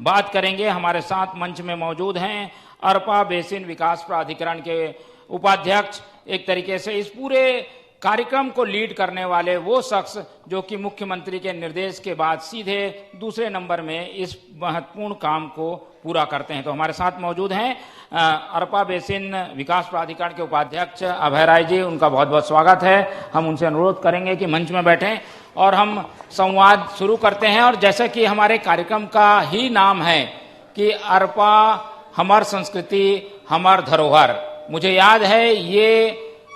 बात करेंगे। हमारे साथ मंच में मौजूद हैं अरपा बेसिन विकास प्राधिकरण के उपाध्यक्ष, एक तरीके से इस पूरे कार्यक्रम को लीड करने वाले वो शख्स जो कि मुख्यमंत्री के निर्देश के बाद सीधे दूसरे नंबर में इस महत्वपूर्ण काम को पूरा करते हैं। तो हमारे साथ मौजूद हैं अरपा बेसिन विकास प्राधिकरण के उपाध्यक्ष अभय राय जी। उनका बहुत बहुत स्वागत है। हम उनसे अनुरोध करेंगे कि मंच में बैठें और हम संवाद शुरू करते हैं। और जैसा कि हमारे कार्यक्रम का ही नाम है कि अरपा हमार संस्कृति हमार धरोहर, मुझे याद है ये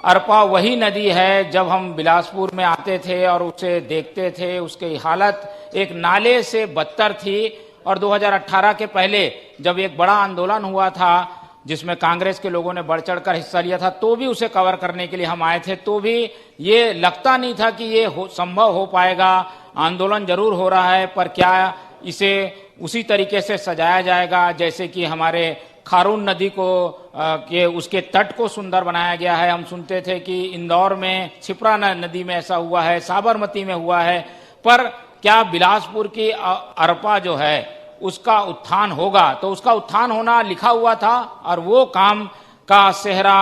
अरपा वही नदी है जब हम बिलासपुर में आते थे और उसे देखते थे, उसकी हालत एक नाले से बदतर थी। और 2018 के पहले जब एक बड़ा आंदोलन हुआ था जिसमें कांग्रेस के लोगों ने बढ़ चढ़कर हिस्सा लिया था, तो भी उसे कवर करने के लिए हम आए थे, तो भी ये लगता नहीं था कि ये संभव हो पाएगा। आंदोलन जरूर हो रहा है, पर क्या इसे उसी तरीके से सजाया जाएगा जैसे कि हमारे खारून नदी को के उसके तट को सुंदर बनाया गया है। हम सुनते थे कि इंदौर में छिपरा नदी में ऐसा हुआ है, साबरमती में हुआ है, पर क्या बिलासपुर की अरपा जो है उसका उत्थान होगा? तो उसका उत्थान होना लिखा हुआ था और वो काम का सेहरा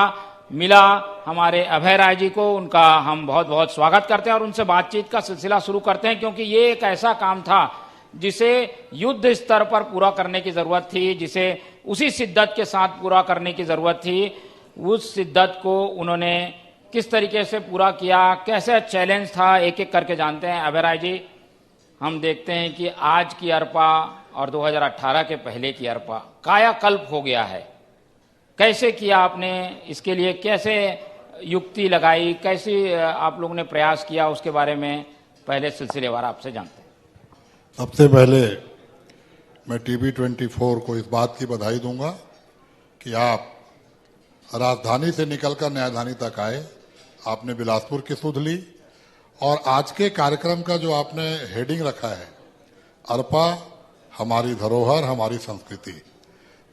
मिला हमारे अभय राय जी को। उनका हम बहुत बहुत स्वागत करते हैं और उनसे बातचीत का सिलसिला शुरू करते हैं, क्योंकि ये एक ऐसा काम था जिसे युद्ध स्तर पर पूरा करने की जरूरत थी, जिसे उसी शिद्दत के साथ पूरा करने की जरूरत थी। उस शिद्दत को उन्होंने किस तरीके से पूरा किया, कैसे चैलेंज था, एक एक करके जानते हैं। अभय राय जी, हम देखते हैं कि आज की अरपा और 2018 के पहले की अरपा कायाकल्प हो गया है। कैसे किया आपने, इसके लिए कैसे युक्ति लगाई, कैसे आप लोगों ने प्रयास किया, उसके बारे में पहले सिलसिलेवार आपसे जानते हैं। सबसे पहले मैं TV24 को इस बात की बधाई दूंगा कि आप राजधानी से निकलकर न्यायधानी तक आए, आपने बिलासपुर की सुध ली और आज के कार्यक्रम का जो आपने हेडिंग रखा है, अरपा हमारी धरोहर हमारी संस्कृति,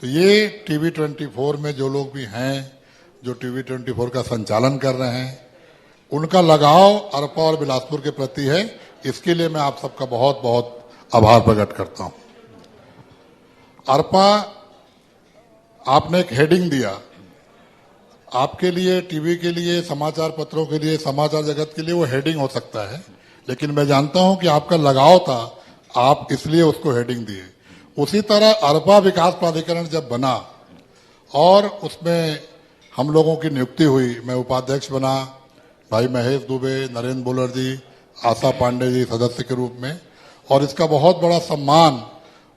तो ये TV24 में जो लोग भी हैं, जो TV24 का संचालन कर रहे हैं, उनका लगाव अरपा और बिलासपुर के प्रति है। इसके लिए मैं आप सबका बहुत बहुत आभार प्रकट करता हूं। अरपा आपने एक हेडिंग दिया, आपके लिए, टीवी के लिए, समाचार पत्रों के लिए, समाचार जगत के लिए वो हेडिंग हो सकता है, लेकिन मैं जानता हूं कि आपका लगाव था, आप इसलिए उसको हेडिंग दिए। उसी तरह अरपा विकास प्राधिकरण जब बना और उसमें हम लोगों की नियुक्ति हुई, मैं उपाध्यक्ष बना, भाई महेश दुबे, नरेंद्र बुलर जी, आशा पांडे जी सदस्य के रूप में, और इसका बहुत बड़ा सम्मान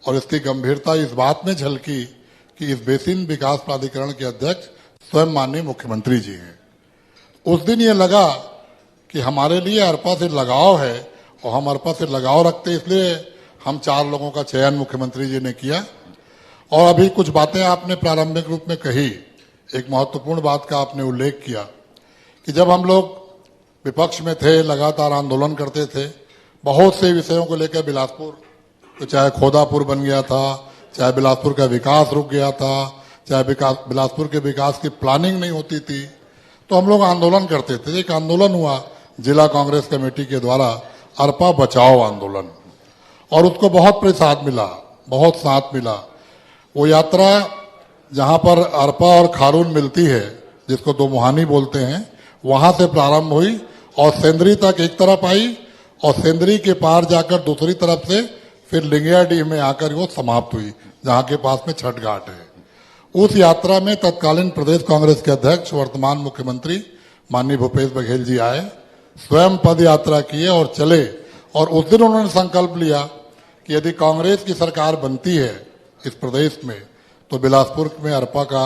और इसकी गंभीरता इस बात में झलकी कि इस बेसिन विकास प्राधिकरण के अध्यक्ष स्वयं माननीय मुख्यमंत्री जी हैं। उस दिन ये लगा कि हमारे लिए अरपा से लगाव है और हम अरपा से लगाव रखते, इसलिए हम 4 लोगों का चयन मुख्यमंत्री जी ने किया। और अभी कुछ बातें आपने प्रारंभिक रूप में कही, एक महत्वपूर्ण बात का आपने उल्लेख किया कि जब हम लोग विपक्ष में थे, लगातार आंदोलन करते थे, बहुत से विषयों को लेकर बिलासपुर, तो चाहे खोदापुर बन गया था, चाहे बिलासपुर का विकास रुक गया था, चाहे बिलासपुर के विकास की प्लानिंग नहीं होती थी, तो हम लोग आंदोलन करते थे। एक आंदोलन हुआ जिला कांग्रेस कमेटी के द्वारा, अरपा बचाओ आंदोलन, और उसको बहुत प्रतिसाद मिला, बहुत साथ मिला। वो यात्रा जहां पर अरपा और खारून मिलती है, जिसको दो मुहानी बोलते हैं, वहां से प्रारंभ हुई और सेंदरी तक एक तरफ आई और सेंदरी के पार जाकर दूसरी तरफ से फिर लिंगियाडीह में आकर वो समाप्त हुई, जहां के पास में छठ घाट है। उस यात्रा में तत्कालीन प्रदेश कांग्रेस के अध्यक्ष, वर्तमान मुख्यमंत्री माननीय भूपेश बघेल जी आए, स्वयं पद यात्रा किए और चले। और उस दिन उन्होंने संकल्प लिया कि यदि कांग्रेस की सरकार बनती है इस प्रदेश में, तो बिलासपुर में अरपा का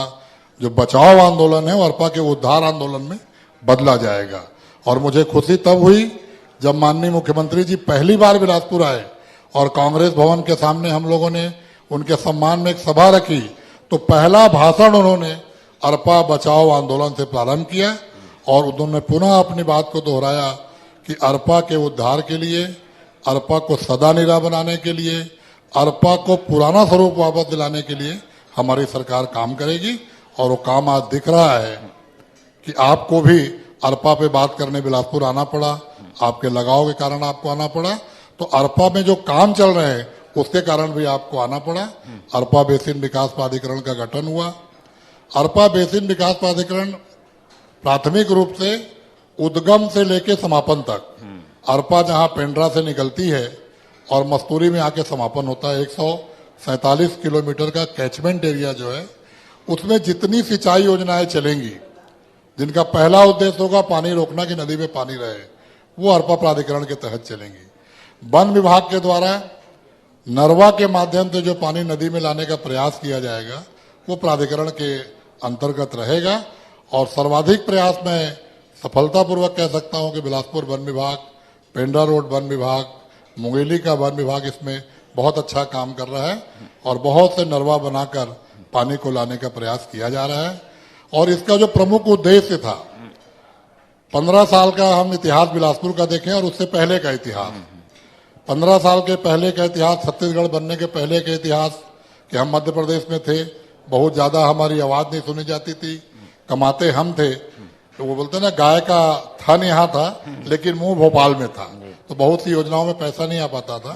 जो बचाव आंदोलन है वो अरपा के उद्धार आंदोलन में बदला जाएगा। और मुझे खुशी तब हुई जब माननीय मुख्यमंत्री जी पहली बार बिलासपुर आए और कांग्रेस भवन के सामने हम लोगों ने उनके सम्मान में एक सभा रखी, तो पहला भाषण उन्होंने अरपा बचाओ आंदोलन से प्रारंभ किया और उन्होंने पुनः अपनी बात को दोहराया कि अरपा के उद्धार के लिए, अरपा को सदा निरा बनाने के लिए, अरपा को पुराना स्वरूप वापस दिलाने के लिए हमारी सरकार काम करेगी। और वो काम आज दिख रहा है कि आपको भी अरपा पे बात करने बिलासपुर आना पड़ा, आपके लगाव के कारण आपको आना पड़ा। तो अरपा में जो काम चल रहे हैं उसके कारण भी आपको आना पड़ा। अरपा बेसिन विकास प्राधिकरण का गठन हुआ। अरपा बेसिन विकास प्राधिकरण प्राथमिक रूप से उद्गम से लेकर समापन तक, अरपा जहां पेंड्रा से निकलती है और मस्तूरी में आके समापन होता है, 147 किलोमीटर का कैचमेंट एरिया जो है, उसमें जितनी सिंचाई योजनाएं चलेंगी, जिनका पहला उद्देश्य होगा पानी रोकना कि नदी में पानी रहे, वो अरपा प्राधिकरण के तहत चलेंगी। वन विभाग के द्वारा नरवा के माध्यम से जो पानी नदी में लाने का प्रयास किया जाएगा वो प्राधिकरण के अंतर्गत रहेगा। और सर्वाधिक प्रयास में सफलतापूर्वक कह सकता हूं कि बिलासपुर वन विभाग, पेंड्रा रोड वन विभाग, मुंगेली का वन विभाग इसमें बहुत अच्छा काम कर रहा है और बहुत से नरवा बनाकर पानी को लाने का प्रयास किया जा रहा है। और इसका जो प्रमुख उद्देश्य था, 15 साल का हम इतिहास बिलासपुर का देखें और उससे पहले का इतिहास, 15 साल के पहले का इतिहास, छत्तीसगढ़ बनने के पहले के इतिहास कि हम मध्य प्रदेश में थे, बहुत ज्यादा हमारी आवाज नहीं सुनी जाती थी, कमाते हम थे, तो वो बोलते ना गाय का थन यहाँ था लेकिन मुंह भोपाल में था, तो बहुत सी योजनाओं में पैसा नहीं आ पाता था।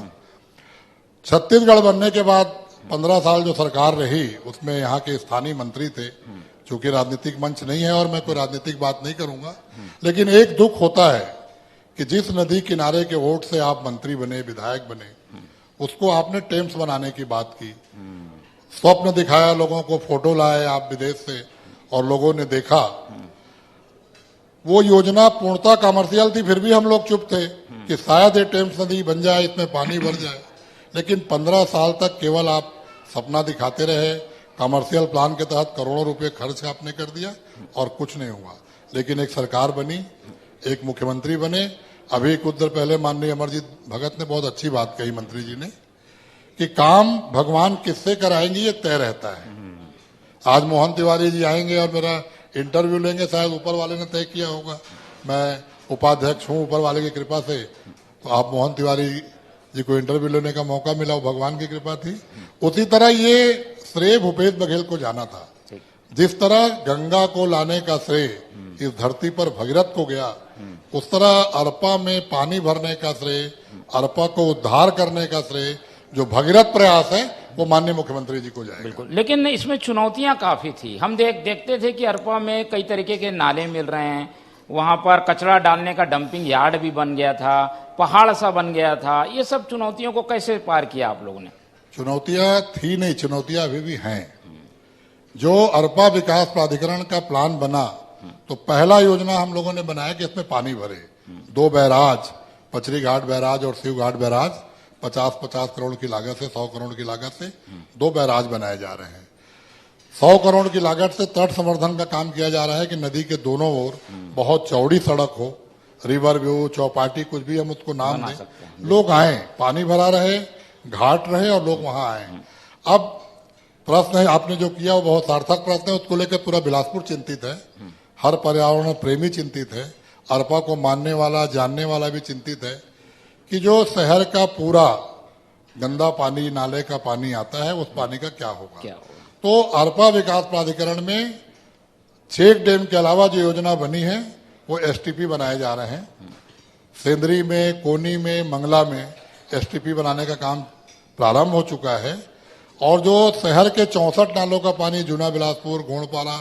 छत्तीसगढ़ बनने के बाद 15 साल जो सरकार रही उसमें यहाँ के स्थानीय मंत्री थे, चूंकि राजनीतिक मंच नहीं है और मैं कोई राजनीतिक बात नहीं करूंगा, लेकिन एक दुख होता है कि जिस नदी किनारे के वोट से आप मंत्री बने, विधायक बने, उसको आपने टेम्स बनाने की बात की, स्वप्न दिखाया, लोगों को फोटो लाए आप विदेश से और लोगों ने देखा। वो योजना पूर्णतः कमर्शियल थी, फिर भी हम लोग चुप थे कि शायद ये टेम्स नदी बन जाए, इसमें पानी भर जाए। लेकिन 15 साल तक केवल आप सपना दिखाते रहे, कमर्शियल प्लान के तहत करोड़ों रुपए खर्च आपने कर दिया और कुछ नहीं हुआ। लेकिन एक सरकार बनी, एक मुख्यमंत्री बने। अभी कुछ देर पहले माननीय अमरजीत भगत ने बहुत अच्छी बात कही, मंत्री जी ने, कि काम भगवान किससे कराएंगे ये तय रहता है। आज मोहन तिवारी जी आएंगे और मेरा इंटरव्यू लेंगे, शायद ऊपर वाले ने तय किया होगा, मैं उपाध्यक्ष हूं ऊपर वाले की कृपा से, तो आप मोहन तिवारी जी को इंटरव्यू लेने का मौका मिला, वो भगवान की कृपा थी। उसी तरह ये श्रेय भूपेश बघेल को जाना था। जिस तरह गंगा को लाने का श्रेय इस धरती पर भगीरथ को गया, उस तरह अरपा में पानी भरने का श्रेय, अरपा को उद्धार करने का श्रेय जो भगीरथ प्रयास है वो माननीय मुख्यमंत्री जी को जाएगा। बिल्कुल, लेकिन इसमें चुनौतियां काफी थी। हम देखते थे कि अरपा में कई तरीके के नाले मिल रहे हैं, वहां पर कचरा डालने का डंपिंग यार्ड भी बन गया था, पहाड़ सा बन गया था। ये सब चुनौतियों को कैसे पार किया आप लोगों ने? चुनौतियां थी नहीं, चुनौतियां अभी भी हैं। जो अरपा विकास प्राधिकरण का प्लान बना तो पहला योजना हम लोगों ने बनाया कि इसमें पानी भरे। 2 बैराज, पचरी घाट बैराज और शिव घाट बैराज, 50-50 करोड़ की लागत से, 100 करोड़ की लागत से 2 बैराज बनाए जा रहे हैं। 100 करोड़ की लागत से तट संवर्धन का काम किया जा रहा है कि नदी के दोनों ओर बहुत चौड़ी सड़क हो, रिवर व्यू, चौपाटी, कुछ भी हम उसको नाम दें, लोग आए, पानी भरा रहे, घाट रहे और लोग वहां आए। अब प्रश्न है आपने जो किया वो बहुत सार्थक प्रश्न है, उसको लेकर पूरा बिलासपुर चिंतित है, हर पर्यावरण प्रेमी चिंतित है, अरपा को मानने वाला, जानने वाला भी चिंतित है कि जो शहर का पूरा गंदा पानी, नाले का पानी आता है, उस पानी का क्या होगा। तो अरपा विकास प्राधिकरण में चेक डैम के अलावा जो योजना बनी है वो एसटीपी बनाए जा रहे हैं। सेंदरी में, कोनी में, मंगला में एसटीपी बनाने का काम प्रारंभ हो चुका है। और जो शहर के 64 नालों का पानी जूना बिलासपुर, घोड़पाला,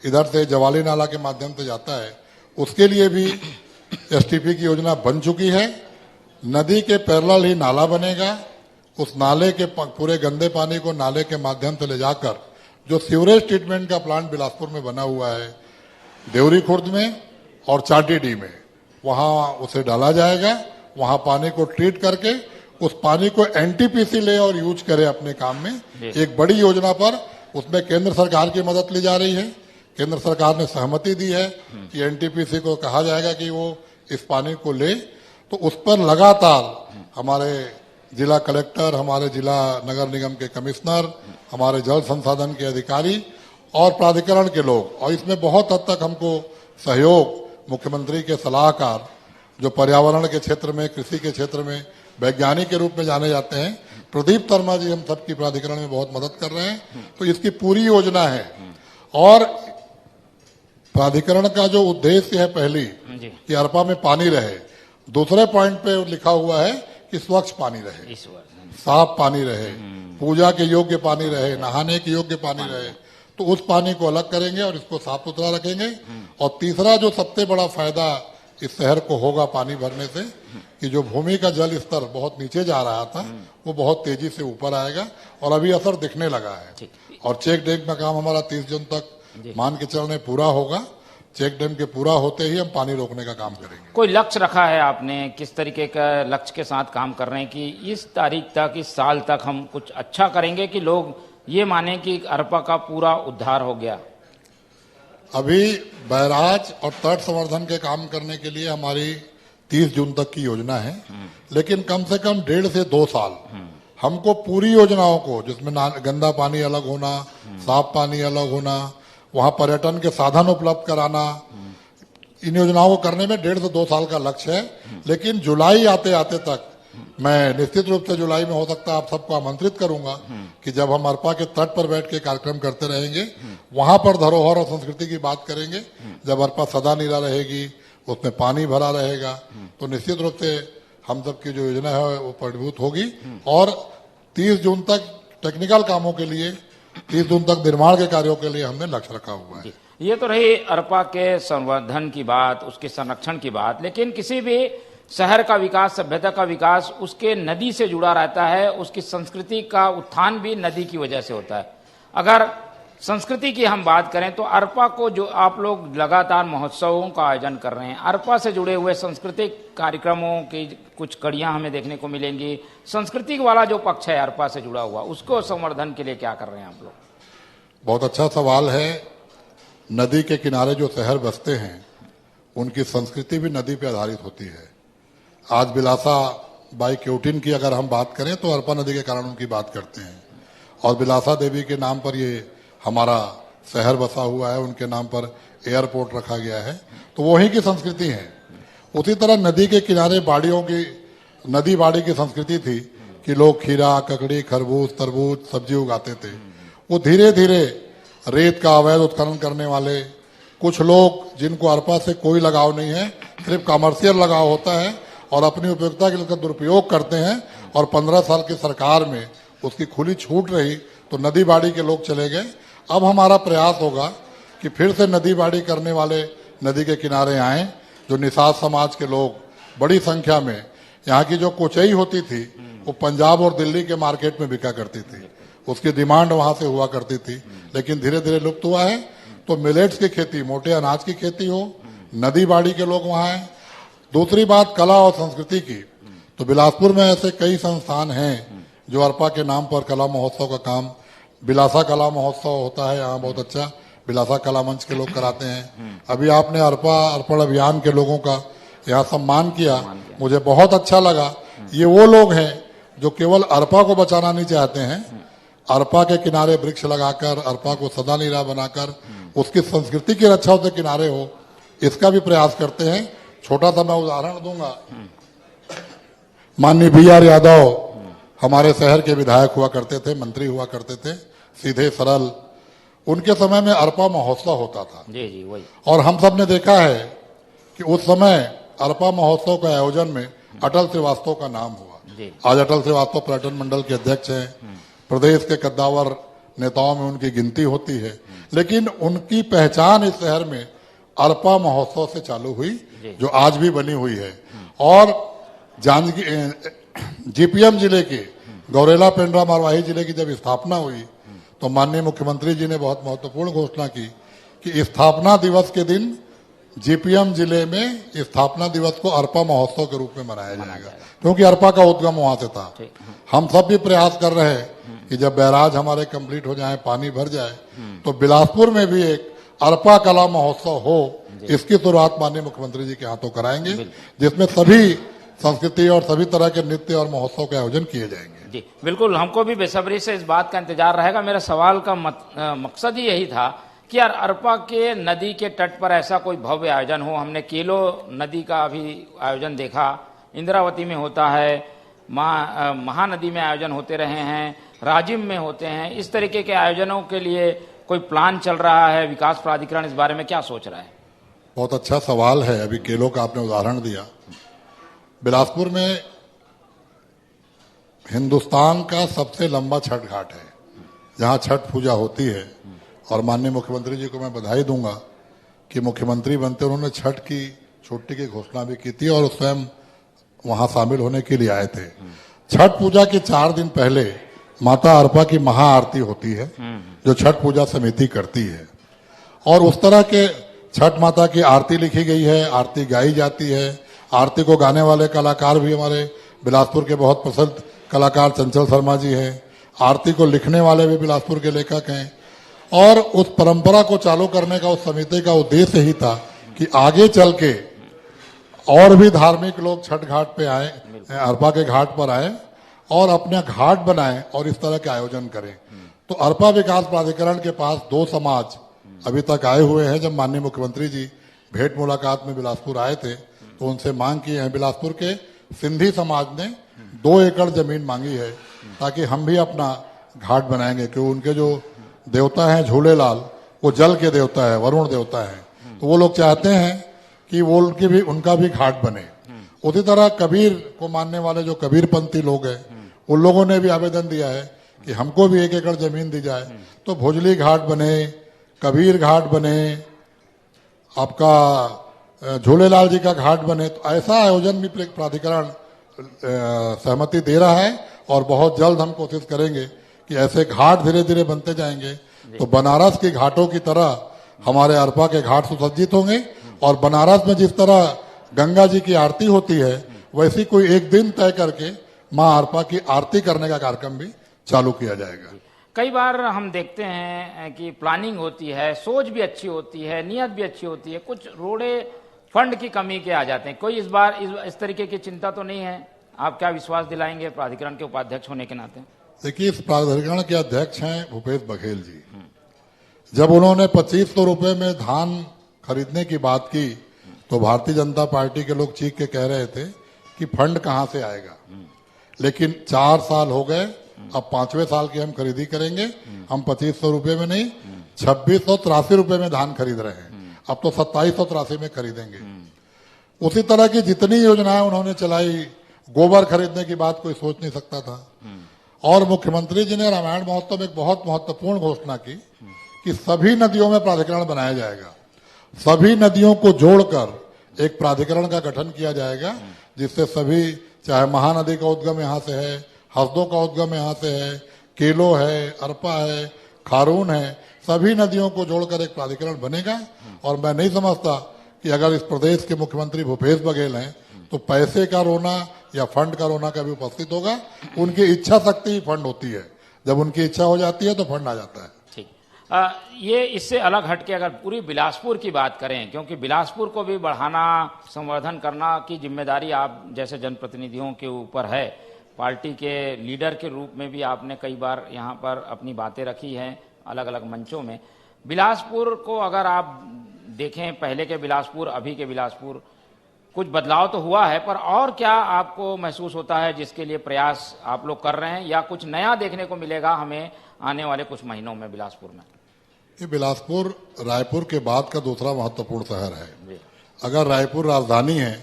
इधर से जवाली नाला के माध्यम से जाता है, उसके लिए भी एसटीपी की योजना बन चुकी है। नदी के पैरेलल ही नाला बनेगा, उस नाले के पूरे गंदे पानी को नाले के माध्यम से ले जाकर जो सीवरेज ट्रीटमेंट का प्लांट बिलासपुर में बना हुआ है, देवरी खुर्द में और चाटीडी में, वहां उसे डाला जाएगा। वहां पानी को ट्रीट करके उस पानी को एनटीपीसी ले और यूज करे अपने काम में। एक बड़ी योजना पर उसमें केंद्र सरकार की मदद ली जा रही है। केंद्र सरकार ने सहमति दी है कि एनटीपीसी को कहा जाएगा कि वो इस पानी को ले, तो उस पर लगातार हमारे जिला कलेक्टर, हमारे जिला नगर निगम के कमिश्नर, हमारे जल संसाधन के अधिकारी और प्राधिकरण के लोग, और इसमें बहुत हद तक हमको सहयोग मुख्यमंत्री के सलाहकार जो पर्यावरण के क्षेत्र में, कृषि के क्षेत्र में वैज्ञानिक के रूप में जाने जाते हैं, प्रदीप शर्मा जी हम सबकी प्राधिकरण में बहुत मदद कर रहे हैं। तो इसकी पूरी योजना है। और प्राधिकरण का जो उद्देश्य है पहली कि अरपा में पानी रहे, दूसरे पॉइंट पे लिखा हुआ है कि स्वच्छ पानी रहे, ईश्वर साफ पानी रहे, पूजा के योग्य पानी रहे, नहाने के योग्य पानी रहे, तो उस पानी को अलग करेंगे और इसको साफ सुथरा रखेंगे। और तीसरा जो सबसे बड़ा फायदा इस शहर को होगा पानी भरने से, कि जो भूमि का जल स्तर बहुत नीचे जा रहा था वो बहुत तेजी से ऊपर आएगा और अभी असर दिखने लगा है। और चेक डैम का काम हमारा 30 जून तक मान के चलने पूरा होगा। चेक डैम के पूरा होते ही हम पानी रोकने का काम करेंगे। कोई लक्ष्य रखा है आपने, किस तरीके का लक्ष्य के साथ काम कर रहे हैं कि इस तारीख तक, इस साल तक हम कुछ अच्छा करेंगे कि लोग ये माने कि अरपा का पूरा उद्धार हो गया? अभी बैराज और तट संवर्धन के काम करने के लिए हमारी 30 जून तक की योजना है, लेकिन कम से कम 1.5 से 2 साल हमको पूरी योजनाओं को, जिसमें गंदा पानी अलग होना, साफ पानी अलग होना, वहां पर्यटन के साधन उपलब्ध कराना, इन योजनाओं को करने में 1.5 से 2 साल का लक्ष्य है। लेकिन जुलाई आते आते तक मैं निश्चित रूप से जुलाई में हो सकता है आप सबको आमंत्रित करूंगा कि जब हम अरपा के तट पर बैठ के कार्यक्रम करते रहेंगे, वहां पर धरोहर और संस्कृति की बात करेंगे। जब अरपा सदा नीला रहेगी, उसमें पानी भरा रहेगा, तो निश्चित रूप से हम सबकी जो योजना है वो परिपूर्ण होगी। और 30 जून तक टेक्निकल कामों के लिए, 30 जून तक निर्माण के कार्यों के लिए हमने लक्ष्य रखा हुआ है। ये तो रही अरपा के संवर्धन की बात, उसके संरक्षण की बात। लेकिन किसी भी शहर का विकास, सभ्यता का विकास उसके नदी से जुड़ा रहता है। उसकी संस्कृति का उत्थान भी नदी की वजह से होता है। अगर संस्कृति की हम बात करें तो अरपा को, जो आप लोग लगातार महोत्सवों का आयोजन कर रहे हैं, अरपा से जुड़े हुए सांस्कृतिक कार्यक्रमों की कुछ कड़ियां हमें देखने को मिलेंगी। संस्कृति वाला जो पक्ष है अरपा से जुड़ा हुआ, उसको संवर्धन के लिए क्या कर रहे हैं आप लोग? बहुत अच्छा सवाल है। नदी के किनारे जो शहर बसते हैं उनकी संस्कृति भी नदी पे आधारित होती है। आज बिलासा बाई क्योटिन की अगर हम बात करें तो अरपा नदी के कारण उनकी बात करते हैं। और बिलासा देवी के नाम पर ये हमारा शहर बसा हुआ है, उनके नाम पर एयरपोर्ट रखा गया है, तो वहीं की संस्कृति है। उसी तरह नदी के किनारे बाड़ियों की, नदी बाड़ी की संस्कृति थी कि लोग खीरा, ककड़ी, खरबूज, तरबूज, सब्जी उगाते थे। वो धीरे धीरे रेत का अवैध उत्खनन करने वाले कुछ लोग, जिनको अरपा से कोई लगाव नहीं है, सिर्फ कमर्शियल लगाव होता है और अपनी उपयोगिता के लिए उसका दुरुपयोग करते हैं। और 15 साल की सरकार में उसकी खुली छूट रही तो नदी बाड़ी के लोग चले गए। अब हमारा प्रयास होगा कि फिर से नदी बाड़ी करने वाले नदी के किनारे आएं। जो निषाद समाज के लोग बड़ी संख्या में, यहाँ की जो कोचई होती थी वो पंजाब और दिल्ली के मार्केट में बिका करती थी, उसकी डिमांड वहां से हुआ करती थी, लेकिन धीरे धीरे लुप्त हुआ है। तो मिलेट्स की खेती, मोटे अनाज की खेती हो, नदी बाड़ी के लोग वहां आए। दूसरी बात कला और संस्कृति की, तो बिलासपुर में ऐसे कई संस्थान हैं जो अरपा के नाम पर कला महोत्सव का काम, बिलासा कला महोत्सव होता है यहाँ बहुत अच्छा, बिलासा कला मंच के लोग कराते हैं। अभी आपने अरपा अर्पण अभियान के लोगों का यहाँ सम्मान किया, मुझे बहुत अच्छा लगा। ये वो लोग हैं जो केवल अरपा को बचाना नहीं चाहते हैं, अरपा के किनारे वृक्ष लगाकर, अरपा को सदा नीला बनाकर उसकी संस्कृति की रक्षा उसके किनारे हो, इसका भी प्रयास करते हैं। छोटा सा मैं उदाहरण दूंगा। माननीय BR यादव हमारे शहर के विधायक हुआ करते थे, मंत्री हुआ करते थे, सीधे सरल। उनके समय में अरपा महोत्सव होता था जी जी वही। और हम सब ने देखा है कि उस समय अरपा महोत्सव का आयोजन में अटल श्रीवास्तव का नाम हुआ। आज अटल श्रीवास्तव पर्यटन मंडल के अध्यक्ष हैं, प्रदेश के कद्दावर नेताओं में उनकी गिनती होती है, लेकिन उनकी पहचान इस शहर में अरपा महोत्सव से चालू हुई, जो आज भी बनी हुई है। और GPM जिले के गौरेला पेंड्रा मरवाही जिले की जब स्थापना हुई तो माननीय मुख्यमंत्री जी ने बहुत महत्वपूर्ण घोषणा की कि स्थापना दिवस के दिन GPM जिले में स्थापना दिवस को अरपा महोत्सव के रूप में मनाया जाएगा, क्योंकि अरपा का उद्गम वहां से था। हम सब भी प्रयास कर रहे हैं कि जब बैराज हमारे कंप्लीट हो जाए, पानी भर जाए, तो बिलासपुर में भी एक अरपा कला महोत्सव हो। इसकी शुरुआत माननीय मुख्यमंत्री जी के हाथों कराएंगे, जिसमें सभी संस्कृति और सभी तरह के नृत्य और महोत्सव के आयोजन किए जाएंगे। जी बिल्कुल, हमको भी बेसब्री से इस बात का इंतजार रहेगा। मेरा सवाल का मकसद ही यही था कि यार अरपा के नदी के तट पर ऐसा कोई भव्य आयोजन हो। हमने केलो नदी का अभी आयोजन देखा, इंद्रावती में होता है, महानदी में आयोजन होते रहे हैं, राजिम में होते हैं। इस तरीके के आयोजनों के लिए कोई प्लान चल रहा है? विकास प्राधिकरण इस बारे में क्या सोच रहा है? बहुत अच्छा सवाल है। अभी केलो का आपने उदाहरण दिया। बिलासपुर में हिंदुस्तान का सबसे लंबा छठ घाट है जहां छठ पूजा होती है। और माननीय मुख्यमंत्री जी को मैं बधाई दूंगा कि मुख्यमंत्री बनते उन्होंने छठ की छुट्टी की घोषणा भी की थी और स्वयं वहां शामिल होने के लिए आए थे। छठ पूजा के 4 दिन पहले माता अरपा की महाआरती होती है जो छठ पूजा समिति करती है और उस तरह के छठ माता की आरती लिखी गई है, आरती गाई जाती है। आरती को गाने वाले कलाकार भी हमारे बिलासपुर के बहुत प्रसिद्ध कलाकार चंचल शर्मा जी हैं। आरती को लिखने वाले भी बिलासपुर के लेखक हैं और उस परंपरा को चालू करने का उस समिति का उद्देश्य ही था कि आगे चल के और भी धार्मिक लोग छठ घाट पे आए, अरपा के घाट पर आए और अपने घाट बनाएं और इस तरह के आयोजन करें। तो अरपा विकास प्राधिकरण के पास 2 समाज अभी तक आए हुए हैं। जब माननीय मुख्यमंत्री जी भेंट मुलाकात में बिलासपुर आए थे तो उनसे मांग की है। बिलासपुर के सिंधी समाज ने 2 एकड़ जमीन मांगी है ताकि हम भी अपना घाट बनाएंगे, क्योंकि उनके जो देवता हैं झूलेलाल वो जल के देवता है, वरुण देवता है, तो वो लोग चाहते हैं कि वो उनका भी घाट बने। उसी तरह कबीर को मानने वाले जो कबीरपंथी लोग हैं उन लोगों ने भी आवेदन दिया है कि हमको भी 1 एकड़ जमीन दी जाए तो भोजली घाट बने, कबीर घाट बने, आपका झूलेलाल जी का घाट बने। तो ऐसा आयोजन भी प्राधिकरण सहमति दे रहा है और बहुत जल्द हम कोशिश करेंगे कि ऐसे घाट धीरे धीरे बनते जाएंगे तो बनारस के घाटों की तरह हमारे अरपा के घाट सुसज्जित होंगे और बनारस में जिस तरह गंगा जी की आरती होती है वैसी कोई एक दिन तय करके मां अरपा की आरती करने का कार्यक्रम भी चालू किया जाएगा। कई बार हम देखते हैं कि प्लानिंग होती है, सोच भी अच्छी होती है, नियत भी अच्छी होती है, कुछ रोड़े फंड की कमी के आ जाते हैं। कोई इस बार इस तरीके की चिंता तो नहीं है? आप क्या विश्वास दिलाएंगे प्राधिकरण के उपाध्यक्ष होने के नाते? देखिए, इस प्राधिकरण के अध्यक्ष हैं भूपेश बघेल जी। जब उन्होंने 2500 रुपए में धान खरीदने की बात की तो भारतीय जनता पार्टी के लोग चीख के कह रहे थे कि फंड कहां से आएगा। लेकिन 4 साल हो गए, अब 5वें साल की हम खरीदी करेंगे। हम 2500 रुपए में नहीं 2683 रुपए में धान खरीद रहे हैं। अब तो 2783 में खरीदेंगे। उसी तरह की जितनी योजनाएं उन्होंने चलाई, गोबर खरीदने की बात कोई सोच नहीं सकता था। और मुख्यमंत्री जी ने रामायण महोत्सव में एक बहुत महत्वपूर्ण घोषणा की कि सभी नदियों में प्राधिकरण बनाया जाएगा। सभी नदियों को जोड़कर एक प्राधिकरण का गठन किया जाएगा जिससे सभी, चाहे महानदी का उद्गम यहाँ से है, हसदो का उद्गम यहाँ से है, केलो है, अरपा है, खारून है, सभी नदियों को जोड़कर एक प्राधिकरण बनेगा। और मैं नहीं समझता कि अगर इस प्रदेश के मुख्यमंत्री भूपेश बघेल हैं तो पैसे का रोना या फंड का रोना कभी उपस्थित होगा। उनकी इच्छा शक्ति ही फंड होती है, जब उनकी इच्छा हो जाती है तो फंड आ जाता है। ठीक, ये इससे अलग हटके अगर पूरी बिलासपुर की बात करें, क्योंकि बिलासपुर को भी बढ़ाना, संवर्धन करना की जिम्मेदारी आप जैसे जनप्रतिनिधियों के ऊपर है। पार्टी के लीडर के रूप में भी आपने कई बार यहाँ पर अपनी बातें रखी हैं अलग अलग मंचों में। बिलासपुर को अगर आप देखें, पहले के बिलासपुर, अभी के बिलासपुर, कुछ बदलाव तो हुआ है, पर और क्या आपको महसूस होता है जिसके लिए प्रयास आप लोग कर रहे हैं, या कुछ नया देखने को मिलेगा हमें आने वाले कुछ महीनों में बिलासपुर में? ये बिलासपुर रायपुर के बाद का दूसरा महत्वपूर्ण शहर है। अगर रायपुर राजधानी है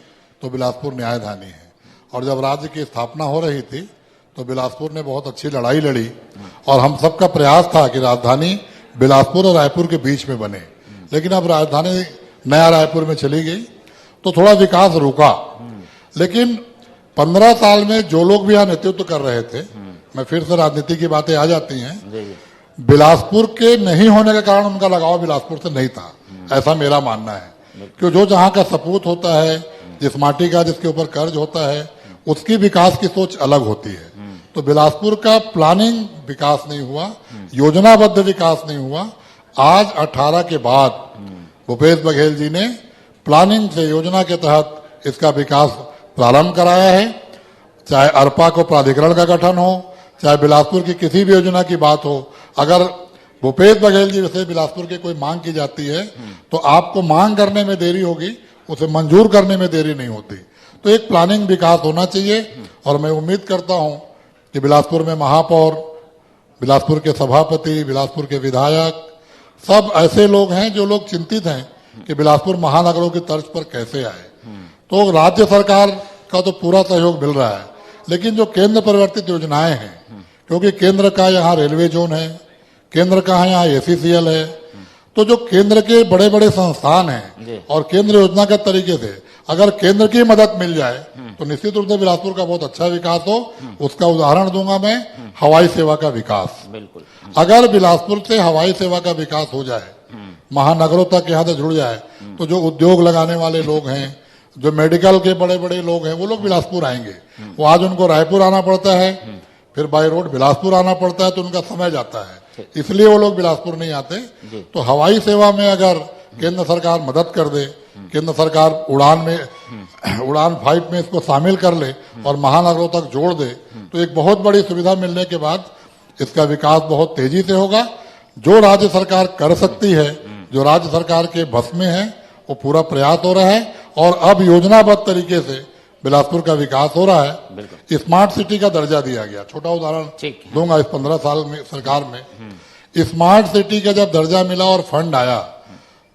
तो बिलासपुर न्यायधानी है। और जब राज्य की स्थापना हो रही थी तो बिलासपुर ने बहुत अच्छी लड़ाई लड़ी और हम सबका प्रयास था कि राजधानी बिलासपुर और रायपुर के बीच में बने। लेकिन अब राजधानी नया रायपुर में चली गई तो थोड़ा विकास रुका। लेकिन 15 साल में जो लोग भी यहाँ नेतृत्व कर रहे थे, मैं फिर से राजनीति की बातें आ जाती हैं, बिलासपुर के नहीं होने के कारण उनका लगाव बिलासपुर से नहीं था, ऐसा मेरा मानना है। क्योंकि जो जहां का सपूत होता है, जिस माटी का जिसके ऊपर कर्ज होता है, उसकी विकास की सोच अलग होती है। तो बिलासपुर का प्लानिंग विकास नहीं हुआ, योजनाबद्ध विकास नहीं हुआ। आज 18 के बाद भूपेश बघेल जी ने प्लानिंग से, योजना के तहत इसका विकास प्रारंभ कराया है। चाहे अरपा को प्राधिकरण का गठन हो, चाहे बिलासपुर की किसी भी योजना की बात हो, अगर भूपेश बघेल जी से बिलासपुर की कोई मांग की जाती है तो आपको मांग करने में देरी होगी, उसे मंजूर करने में देरी नहीं होती। तो एक प्लानिंग विकास होना चाहिए और मैं उम्मीद करता हूं कि बिलासपुर में महापौर, बिलासपुर के सभापति, बिलासपुर के विधायक, सब ऐसे लोग हैं जो लोग चिंतित हैं कि बिलासपुर महानगरों की तर्ज पर कैसे आए। तो राज्य सरकार का तो पूरा सहयोग मिल रहा है, लेकिन जो केंद्र परिवर्तित योजनाएं हैं, क्योंकि केंद्र का यहाँ रेलवे जोन है, केंद्र का यहाँ एसीसीएल है, तो जो केंद्र के बड़े बड़े संस्थान हैं और केंद्र योजना के तरीके से अगर केंद्र की मदद मिल जाए तो निश्चित रूप से बिलासपुर का बहुत अच्छा विकास हो। उसका उदाहरण दूंगा मैं, हवाई सेवा का विकास। बिल्कुल। अगर बिलासपुर से हवाई सेवा का विकास हो जाए, महानगरों तक यहाँ से जुड़ जाए, तो जो उद्योग लगाने वाले लोग हैं, जो मेडिकल के बड़े बड़े लोग हैं, वो लोग बिलासपुर आएंगे। वो आज उनको रायपुर आना पड़ता है, फिर बाय रोड बिलासपुर आना पड़ता है, तो उनका समय जाता है, इसलिए वो लोग बिलासपुर नहीं आते। तो हवाई सेवा में अगर केंद्र सरकार मदद कर दे, केंद्र सरकार उड़ान 5 में इसको शामिल कर ले और महानगरों तक जोड़ दे, तो एक बहुत बड़ी सुविधा मिलने के बाद इसका विकास बहुत तेजी से होगा। जो राज्य सरकार कर सकती है, जो राज्य सरकार के बस में है, वो पूरा प्रयास हो रहा है और अब योजनाबद्ध तरीके से बिलासपुर का विकास हो रहा है। स्मार्ट सिटी का दर्जा दिया गया, छोटा उदाहरण दूंगा। इस 15 साल में सरकार में स्मार्ट सिटी का जब दर्जा मिला और फंड आया,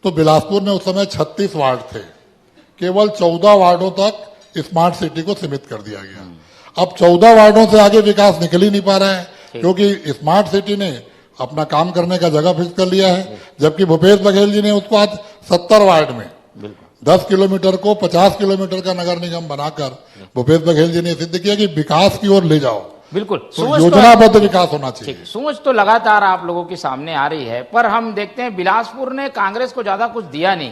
तो बिलासपुर में उस समय 36 वार्ड थे, केवल 14 वार्डों तक स्मार्ट सिटी को सीमित कर दिया गया। अब 14 वार्डों से आगे विकास निकल ही नहीं पा रहा है, क्योंकि स्मार्ट सिटी ने अपना काम करने का जगह फिक्स कर लिया है, जबकि भूपेश बघेल जी ने उसको आज 70 वार्ड में 10 किलोमीटर को 50 किलोमीटर का नगर निगम बनाकर भूपेश बघेल जी ने सिद्ध किया कि विकास की ओर ले जाओ। बिल्कुल, तो योजनाबद्ध विकास होना चाहिए। सोच तो लगातार आप लोगों के सामने आ रही है, पर हम देखते हैं बिलासपुर ने कांग्रेस को ज्यादा कुछ दिया नहीं।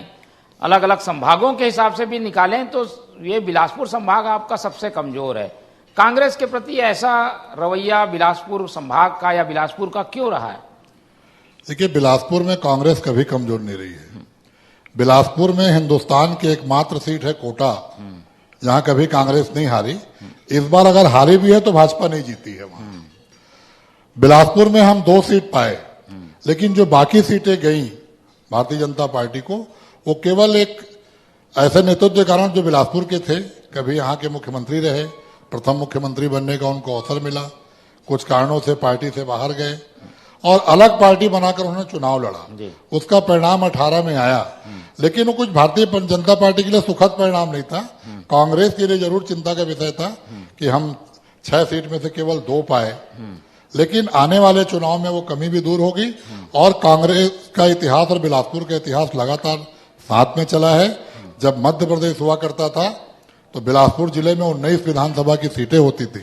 अलग अलग संभागों के हिसाब से भी निकालें तो ये बिलासपुर संभाग आपका सबसे कमजोर है। कांग्रेस के प्रति ऐसा रवैया बिलासपुर संभाग का या बिलासपुर का क्यों रहा है? देखिए, बिलासपुर में कांग्रेस कभी कमजोर नहीं रही है। बिलासपुर में हिंदुस्तान की एकमात्र सीट है कोटा, जहां कभी कांग्रेस नहीं हारी। इस बार अगर हारी भी है तो भाजपा नहीं जीती है वहां। बिलासपुर में हम 2 सीट पाए, लेकिन जो बाकी सीटें गई भारतीय जनता पार्टी को, वो केवल एक ऐसे नेतृत्व के कारण जो बिलासपुर के थे, कभी यहाँ के मुख्यमंत्री रहे, प्रथम मुख्यमंत्री बनने का उनको अवसर मिला, कुछ कारणों से पार्टी से बाहर गए और अलग पार्टी बनाकर उन्होंने चुनाव लड़ा। उसका परिणाम 18 में आया, लेकिन वो कुछ भारतीय जनता पार्टी के लिए सुखद परिणाम नहीं था। कांग्रेस के लिए जरूर चिंता का विषय था कि हम 6 सीट में से केवल 2 पाए, लेकिन आने वाले चुनाव में वो कमी भी दूर होगी और कांग्रेस का इतिहास और बिलासपुर का इतिहास लगातार साथ में चला है। जब मध्य प्रदेश हुआ करता था तो बिलासपुर जिले में 19 विधानसभा की सीटें होती थी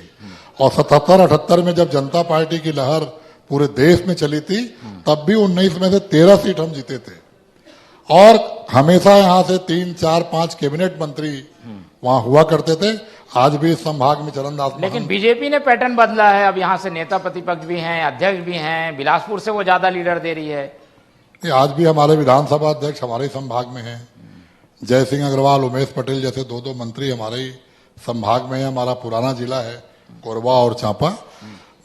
और 77-78 में जब जनता पार्टी की लहर पूरे देश में चली थी, तब भी 19 में से 13 सीट हम जीते थे और हमेशा यहाँ से 3, 4, 5 कैबिनेट मंत्री वहां हुआ करते थे। आज भी इस संभाग में चरणदास, लेकिन बीजेपी ने पैटर्न बदला है। अब यहाँ से नेता प्रतिपक्ष भी हैं, अध्यक्ष भी हैं, बिलासपुर से वो ज्यादा लीडर दे रही है। आज भी हमारे विधानसभा अध्यक्ष हमारे संभाग में हैं। जय सिंह अग्रवाल, उमेश पटेल जैसे 2 मंत्री हमारे ही संभाग में है। हमारा पुराना जिला है कोरबा और चांपा।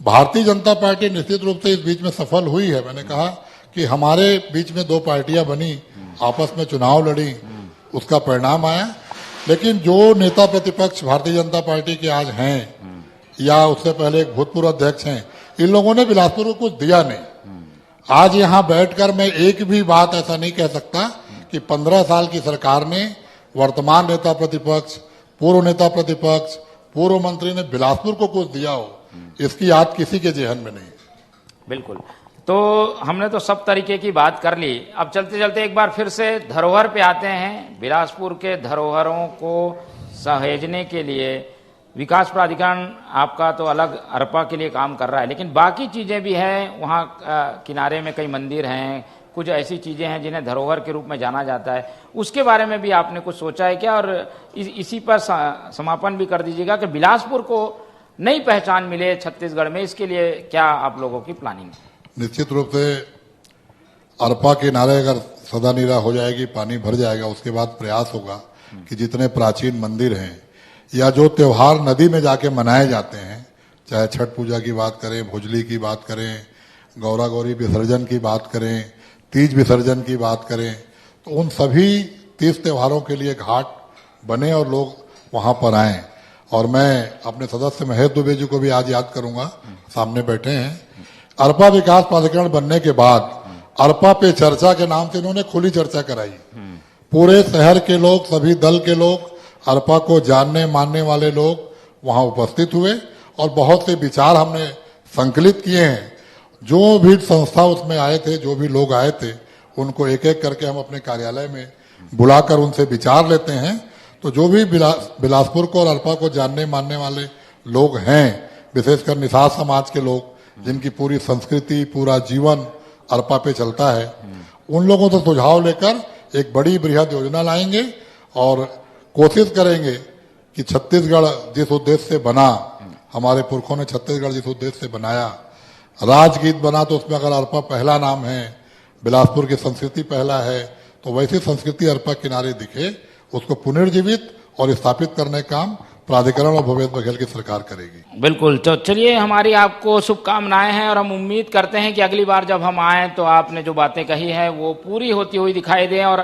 भारतीय जनता पार्टी निश्चित रूप से इस बीच में सफल हुई है। मैंने कहा कि हमारे बीच में 2 पार्टियां बनी, आपस में चुनाव लड़ी, उसका परिणाम आया। लेकिन जो नेता प्रतिपक्ष भारतीय जनता पार्टी के आज हैं या उससे पहले एक भूतपूर्व अध्यक्ष हैं, इन लोगों ने बिलासपुर को कुछ दिया नहीं। आज यहां बैठकर मैं एक भी बात ऐसा नहीं कह सकता कि 15 साल की सरकार ने, वर्तमान नेता प्रतिपक्ष, पूर्व नेता प्रतिपक्ष, पूर्व मंत्री ने बिलासपुर को कुछ दिया हो, इसकी याद किसी के जेहन में नहीं। बिल्कुल, तो हमने तो सब तरीके की बात कर ली। अब चलते चलते एक बार फिर से धरोहर पे आते हैं। बिलासपुर के धरोहरों को सहेजने के लिए विकास प्राधिकरण आपका तो अलग अरपा के लिए काम कर रहा है, लेकिन बाकी चीजें भी हैं। वहाँ किनारे में कई मंदिर हैं, कुछ ऐसी चीजें हैं जिन्हें धरोहर के रूप में जाना जाता है। उसके बारे में भी आपने कुछ सोचा है क्या? और इसी पर समापन भी कर दीजिएगा कि बिलासपुर को नई पहचान मिले छत्तीसगढ़ में, इसके लिए क्या आप लोगों की प्लानिंग है? निश्चित रूप से अरपा किनारे अगर सदा नीरा हो जाएगी, पानी भर जाएगा, उसके बाद प्रयास होगा कि जितने प्राचीन मंदिर हैं या जो त्योहार नदी में जाके मनाए जाते हैं, चाहे छठ पूजा की बात करें, भुजली की बात करें, गौरा गौरी विसर्जन की बात करें, तीज विसर्जन की बात करें, तो उन सभी तीज त्योहारों के लिए घाट बने और लोग वहां पर आए। और मैं अपने सदस्य महेश दुबे जी को भी आज याद करूंगा, सामने बैठे हैं। अरपा विकास प्राधिकरण बनने के बाद अरपा पे चर्चा के नाम से इन्होंने खुली चर्चा कराई। पूरे शहर के लोग, सभी दल के लोग, अरपा को जानने मानने वाले लोग वहां उपस्थित हुए और बहुत से विचार हमने संकलित किए हैं। जो भी संस्था उसमें आए थे, जो भी लोग आए थे, उनको एक एक करके हम अपने कार्यालय में बुलाकर उनसे विचार लेते हैं। तो जो भी बिलासपुर को और अरपा को जानने मानने वाले लोग हैं, विशेषकर निषाद समाज के लोग जिनकी पूरी संस्कृति, पूरा जीवन अरपा पे चलता है, उन लोगों से सुझाव लेकर एक बड़ी बृहद योजना लाएंगे और कोशिश करेंगे कि छत्तीसगढ़ जिस उद्देश्य से बना, हमारे पुरखों ने छत्तीसगढ़ जिस उद्देश्य से बनाया, राजगीत बना तो उसमें अगर अरपा पहला नाम है, बिलासपुर की संस्कृति पहला है, तो वैसी संस्कृति अरपा किनारे दिखे, उसको पुनर्जीवित और स्थापित करने का काम प्राधिकरण और भूपेश बघेल की सरकार करेगी। बिल्कुल। तो चलिए, हमारी आपको शुभकामनाएं हैं और हम उम्मीद करते हैं कि अगली बार जब हम आए तो आपने जो बातें कही है वो पूरी होती हुई दिखाई दे, और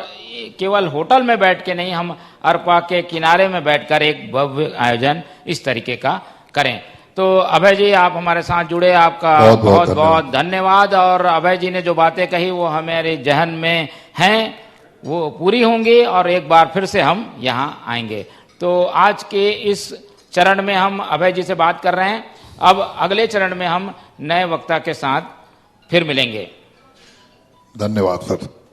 केवल होटल में बैठ के नहीं, हम अरपा के किनारे में बैठकर एक भव्य आयोजन इस तरीके का करें। तो अभय जी, आप हमारे साथ जुड़े, आपका बहुत बहुत धन्यवाद। और अभय जी ने जो बातें कही वो हमारे जहन में हैं, वो पूरी होंगी और एक बार फिर से हम यहाँ आएंगे। तो आज के इस चरण में हम अभय जी से बात कर रहे हैं। अब अगले चरण में हम नए वक्ता के साथ फिर मिलेंगे। धन्यवाद सर।